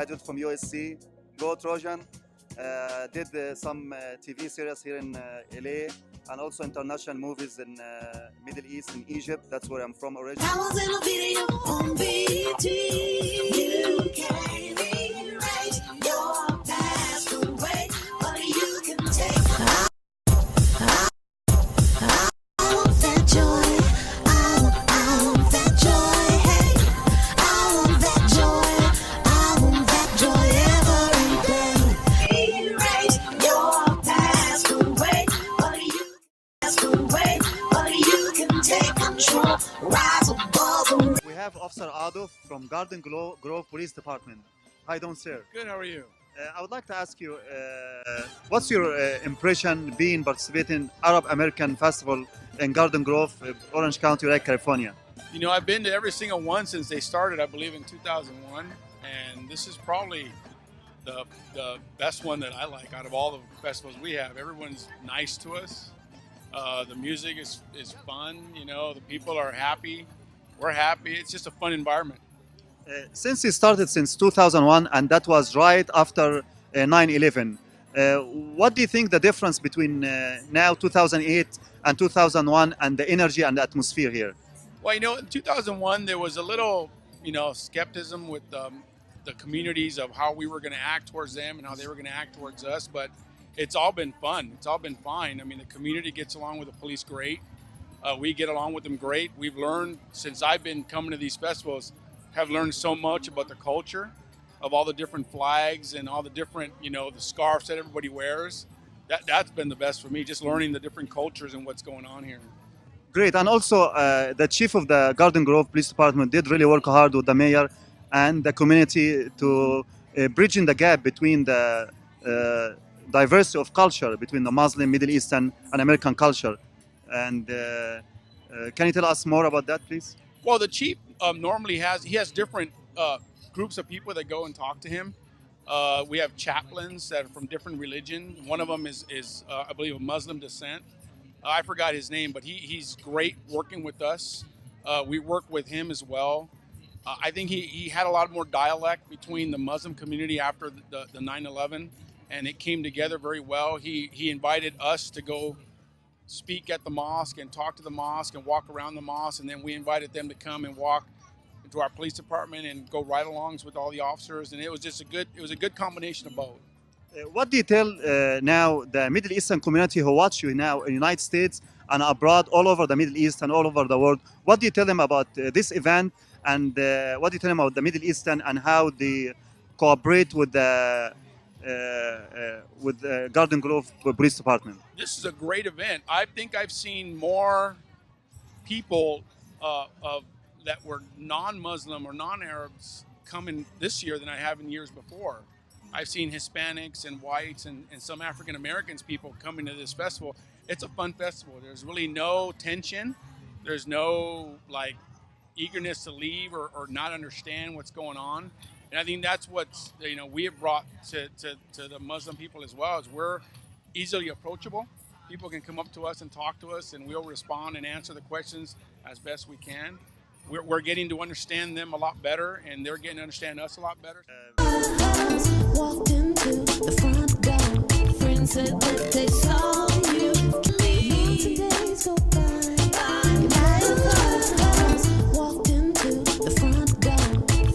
graduate from USC. Go Trojan. Did some TV series here in LA and also international movies in Middle East, in Egypt. That's where I'm from originally. I was in a video on BT. You can't erase your past away, but you can take. I want that joy. I want that joy. Hey, I want that joy. I want that joy every day. Erase your past away, but you can take control. Rise above the. We have Officer Adolf from Garden Grove Police Department. Hi, don't sir. Good, how are you? I would like to ask you, what's your impression being participating in Arab American Festival in Garden Grove, Orange County, right, California? You know, I've been to every single one since they started, I believe, in 2001. And this is probably the best one that I like out of all the festivals we have. Everyone's nice to us. The music is fun. You know, the people are happy. We're happy. It's just a fun environment. Since it started since 2001, and that was right after 9/11, what do you think the difference between now 2008 and 2001 and the energy and the atmosphere here? Well, you know, in 2001, there was a little, skepticism with the communities of how we were going to act towards them and how they were going to act towards us. But it's all been fun. It's all been fine. I mean, the community gets along with the police great. We get along with them great. We've learned, since I've been coming to these festivals, have learned so much about the culture of all the different flags and all the different, the scarves that everybody wears. That's been the best for me, just learning the different cultures and what's going on here. Great, and also the chief of the Garden Grove Police Department did really work hard with the mayor and the community to bridging the gap between the diversity of culture between the Muslim, Middle Eastern, and American culture. And can you tell us more about that, please? Well, the chief normally has different groups of people that go and talk to him. We have chaplains that are from different religion. One of them is I believe, of Muslim descent. I forgot his name, but he's great working with us. We work with him as well. I think he had a lot more dialect between the Muslim community after the 9/11, and it came together very well. He invited us to go speak at the mosque and talk to the mosque and walk around the mosque, and then we invited them to come and walk into our police department and go ride-alongs with all the officers, and it was a good combination of both. What do you tell now the Middle Eastern community who watch you now in the United States and abroad, all over the Middle East and all over the world? What do you tell them about this event, and what do you tell them about the Middle Eastern and how they cooperate with the Garden Grove Police Department? This is a great event. I think I've seen more people that were non-Muslim or non-Arabs coming this year than I have in years before. I've seen Hispanics and whites and some African Americans people coming to this festival. It's a fun festival. There's really no tension. There's no eagerness to leave or not understand what's going on. And I think that's what we have brought to the Muslim people as well, is we're easily approachable. People can come up to us and talk to us, and we'll respond and answer the questions as best we can. We're getting to understand them a lot better, and they're getting to understand us a lot better. Walked into the front door. Friends said that they saw you. Months and days go by. Walked into the front door.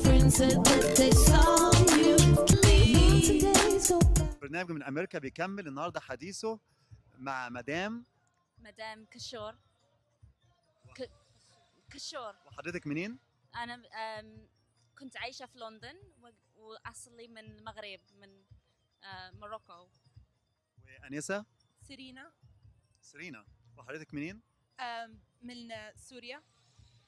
Friends said that they saw you. Months and days go by. برنامج من امريكا بيكمل النهارده حديثه مع مدام كشور. كشور. وحضرتك منين؟ أنا كنت عايشة في لندن وأصلي من المغرب، من موروكو. وأنيسة؟ سيرينا. وحضرتك منين؟ من سوريا.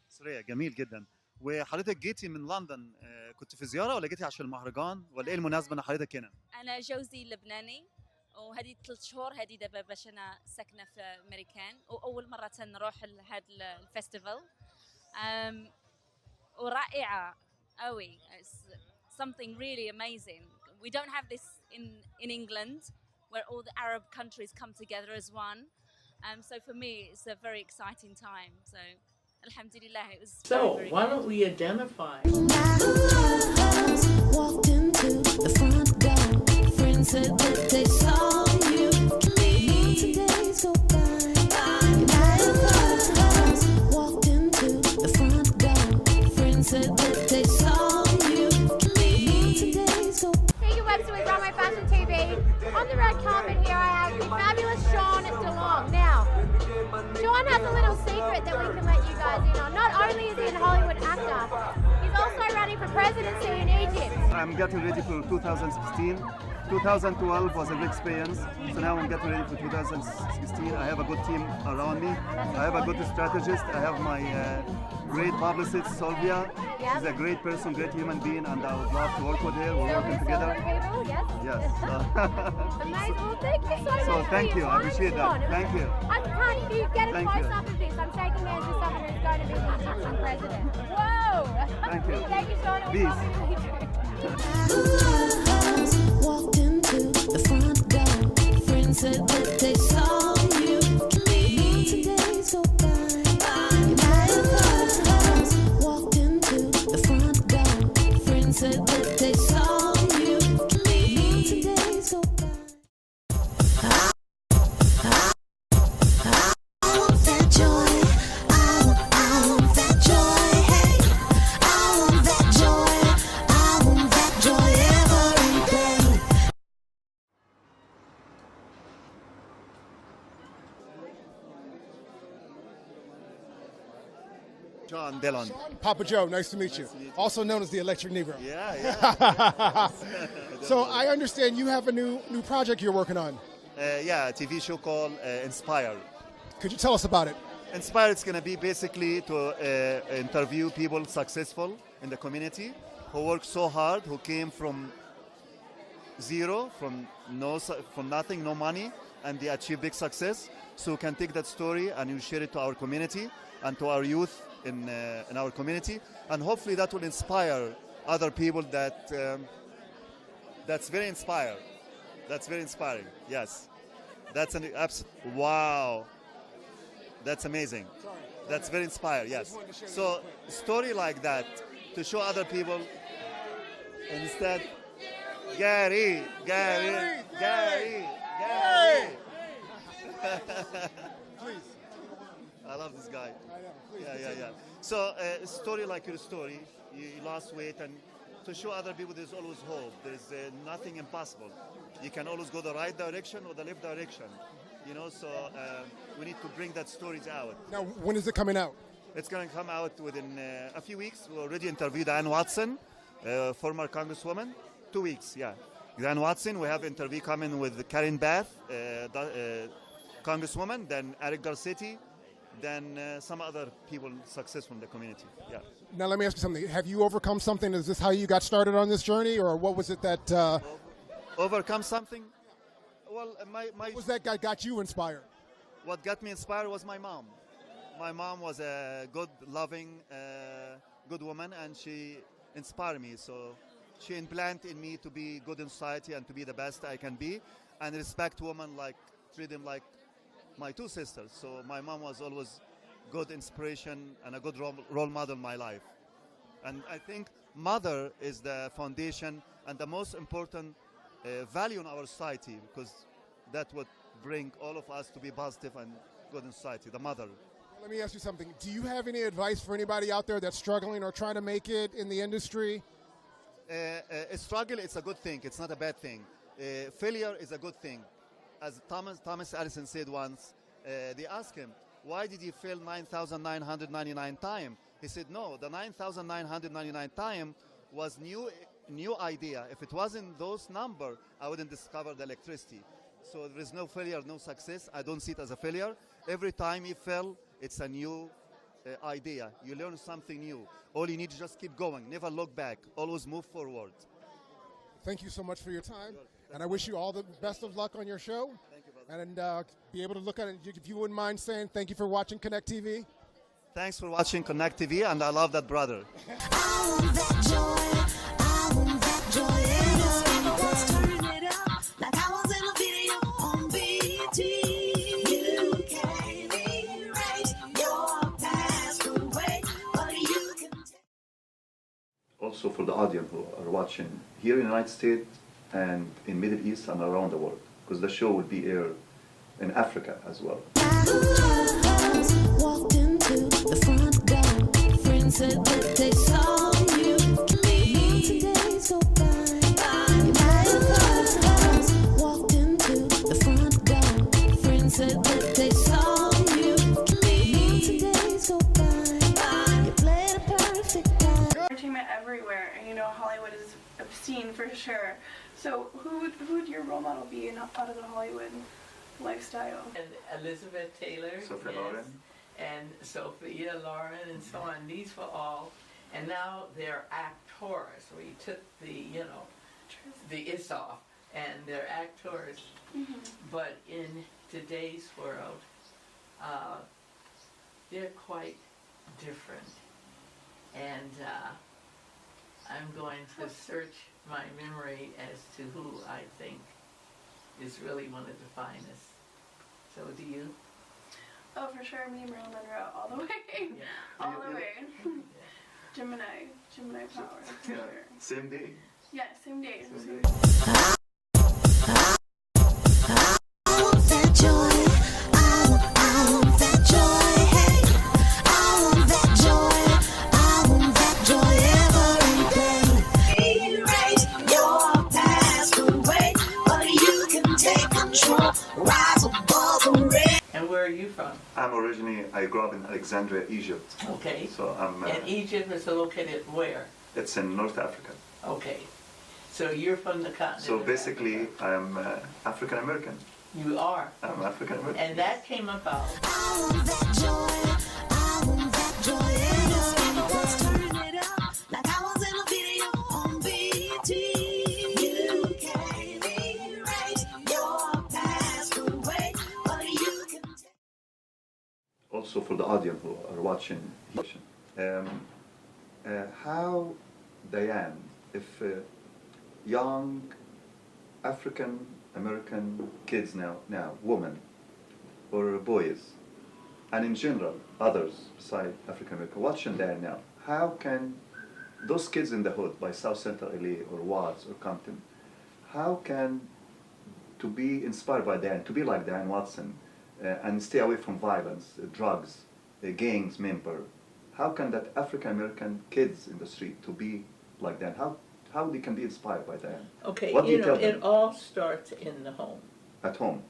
سوريا، جميل جدا. وحضرتك جيتي من لندن، كنت في زيارة ولا جيتي عشان المهرجان ولا ايه المناسبة ان حضرتك هنا؟ أنا جوزي لبناني وهذه 3 شهور هذه دابا باش أنا ساكنة في أمريكان، وأول مرة نروح لهذا الفestival. ورائعة قوي. Something really amazing. We don't have this in England, where all the Arab countries come together as one. So for me, it's a very exciting time. So Alhamdulillah, it was So, very, very why good. don't we identify? Walked into the front door. Friends said that they saw you. Months and days go by. You might have heard. Walked into the front door. Friends said that they saw you. Months and days go by. Hey, you Webster with Runway Fashion TV. On the red carpet here, I have the fabulous Sean Delon. Now, Sean has a little secret that we can let you guys in on. Not only is he a Hollywood actor, he's also running for presidency in Egypt. I'm getting ready for 2016. 2012 was a good experience, so now I'm getting ready for 2016. I have a good team around me. I have a good strategist. I have my great publicist, Sylvia. She's a great person, great human being, and I would love to work with her. We're working together. People, yes. Yes. Amazing. Well, thank you so much. So thank for you. your I time, appreciate Sean. that. Thank you. I can't, if you get a Thank close you. up of this, I'm shaking hands with someone who's going to be the president. Whoa! Thank you. Thank you, Sean. It was Peace. lovely to meet you. Walked into the front door. Friends said that they saw you. Months and days go by. You might have heard. Walked into the front door. Friends said that they saw you. Months and days go by. I want that joy. I want that joy. Hey, I want that joy. I want that joy every day. Sean Delon. Papa Joe, nice to meet you. Also known as the Electric Negro. Yeah. So I understand you have a new project you're working on. Yeah, a TV show called Inspire. Could you tell us about it? Inspire is going to be basically to interview people successful in the community who work so hard, who came from zero, from nothing, no money, and they achieve big success. So we can take that story and you share it to our community and to our youth in our community, and hopefully that will inspire other people. That's very inspiring. That's very inspiring. Yes, that's an wow. That's amazing. That's very inspiring. Yes. So story like that to show other people instead. Gary. Please. I love this guy. I know. Please. Yeah. So a story like your story, you lost weight, and to show other people there's always hope. There's nothing impossible. You can always go the right direction or the left direction. You know, so we need to bring that stories out. Now, when is it coming out? It's going to come out within a few weeks. We already interviewed Ann Watson, former Congresswoman. 2 weeks, yeah. Ann Watson, we have interview coming with Karen Bath, Congresswoman, then Eric Garcetti, then some other people successful in the community. Yeah. Now, let me ask you something. Have you overcome something? Is this how you got started on this journey, or what was it that... Overcome something? Well, what was that got you inspired? What got me inspired was my mom. My mom was a good, loving, good woman, and she inspired me. So she implanted in me to be good in society and to be the best I can be, and respect women, like treat them like my two sisters. So my mom was always good inspiration and a good role model in my life. And I think mother is the foundation and the most important value in our society, because that would bring all of us to be positive and good in society, the mother. Let me ask you something. Do you have any advice for anybody out there that's struggling or trying to make it in the industry? A struggle is a good thing. It's not a bad thing. Failure is a good thing. As Thomas Edison said once, they asked him, why did you fail 9,999 times? He said, no, the 9,999 time was new idea. If it wasn't those number, I wouldn't discover the electricity. So there is no failure, no success. I don't see it as a failure. Every time you fail, it's a new idea. You learn something new. All you need to just keep going. Never look back. Always move forward. Thank you so much for your time. And I wish you all the best of luck on your show. Thank you, brother. And be able to look at it. If you wouldn't mind saying thank you for watching Connect TV. Thanks for watching Connect TV, and I love that brother. I want that joy. I want that joy every day. Turn it up like I was in a video on BT. You can't erase your past away. also for the audience who are watching here in the United States and in Middle East and around the world, because the show will be aired in Africa as well. Walked into the front door. Friends said that they saw you. Months and days go by. You might have heard. Walked into the front door. Friends said that they saw you. Months and days go by. You played a perfect part. Entertainment everywhere, and you know Hollywood is obscene for sure. So who would your role model be out of the Hollywood lifestyle? And Elizabeth Taylor, Sophia yes, Loren. and Sophia Loren, and so on. These were all, and now they're actors. We took the, you know, the is off, and they're actors. But in today's world, they're quite different. And I'm going to search my memory as to who I think is really one of the finest. So do you? Oh, for sure, me and Marilyn Monroe, all the way, Yeah. all the way. Yeah. Gemini power. For sure. Same day. Yeah, same day. That joy, I want that joy. Hey, I want that joy. I want that joy every day. Erase your past away, but you can take control. Rise above the rain. And where are you from? I grew up in Alexandria, Egypt. Okay. So And Egypt is located where? it's in North Africa. Okay. So you're from the continent. So of basically, Africa. I'm African American. You are. I'm African American. And that came about. I want that joy. I want that joy every day. Let's turn it up like I was in a video on BET. You can't erase your past away, but you can take. Also for the audience who are watching, how Diane, if young African American kids now women or boys, and in general others beside African American watching Diane now, how can those kids in the hood by South Central LA or Watts or Compton, how can to be inspired by Diane, to be like Diane Watson, and stay away from violence, drugs, gangs member, how can that African American kids in the street to be like that? How they can be inspired by that? Okay, What do you you know, tell them? it all starts in the home. At home.